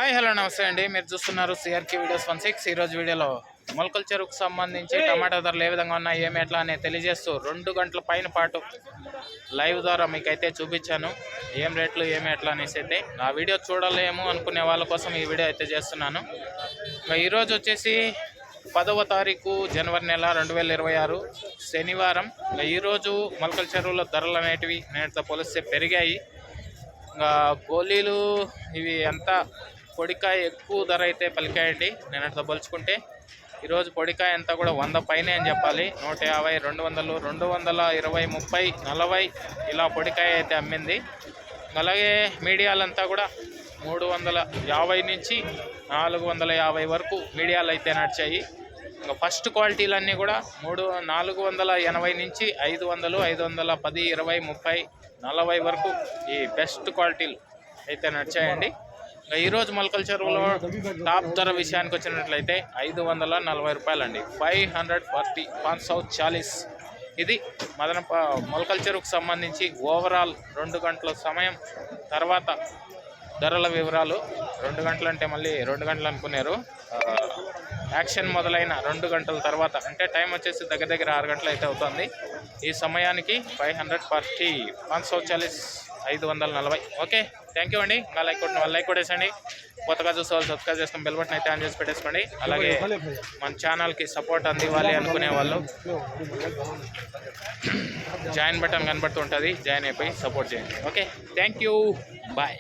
Hi hello నమస్తే అండి. మీరు చూస్తున్నారు సిఆర్కే వీడియోస్ 16. ఈరోజు వీడియోలో మొలకల చెరువుకు సంబంధించి టమాటా ధరలు ఏ విధంగా ఉన్నాయి, ఏమి ఎట్లా అని తెలియజేస్తూ 2 గంటల పైన పాటు లైవ్ ద్వారా మీకైతే చూపించాను. ఏం రేట్లు ఏమి ఎట్లా అనేసి అయితే ఆ వీడియో చూడలేము అనుకునే వాళ్ళ కోసం ఈ వీడియో అయితే చేస్తున్నాను. ఈరోజు వచ్చేసి 10వ తారీఖు జనవరి నెల 2026 శనివారం. ఈరోజు మొలకల చెరువుల ధరలు అనేటివి నేటితో పోలిస్తే పెరిగాయి. గోళీలు ఇవి అంతా పొడికాయ ఎక్కువ ధర అయితే పలికాయండి. నేనట్లా పోల్చుకుంటే ఈరోజు పొడికాయ అంతా కూడా 100 పైనే అని చెప్పాలి. 150, 200, 220, 30, 40 ఇలా పొడికాయ అయితే అమ్మింది. అలాగే మీడియాలంతా కూడా 350 నుంచి 450 వరకు మీడియాలు అయితే నడిచాయి. ఇంకా ఫస్ట్ క్వాలిటీలన్నీ కూడా 480 నుంచి 500, 510, 20, 30, 40 వరకు ఈ బెస్ట్ క్వాలిటీలు అయితే నడిచాయండి. ఈరోజు మొలకల చెరువులో టాప్ ధర విషయానికి వచ్చినట్లయితే 540 రూపాయలండి. 540 ఇది మొలకల చెరువుకు సంబంధించి ఓవరాల్ 2 గంటల సమయం తర్వాత ధరల వివరాలు. 2 గంటలు అంటే మళ్ళీ 2 గంటలు అనుకున్నారు. యాక్షన్ మొదలైన 2 గంటల తర్వాత అంటే టైం వచ్చేసి దగ్గర 6 గంటలు అయితే అవుతుంది. ఈ సమయానికి 540, 540. ఓకే, థ్యాంక్ యూ అండి. ఇంకా లైక్ కొట్టేసండి. కొత్తగా చూసే వాళ్ళు సబ్స్క్రైబ్ చేసుకుని బెల్ బటన్ అయితే ఆన్ చేసి పెట్టేసుకోండి. అలాగే మన ఛానల్కి సపోర్ట్ అందివ్వాలి అనుకునే వాళ్ళు జాయిన్ బటన్ కనబడుతుంటుంది, జాయిన్ అయిపోయి సపోర్ట్ చేయండి. Okay, thank you, bye.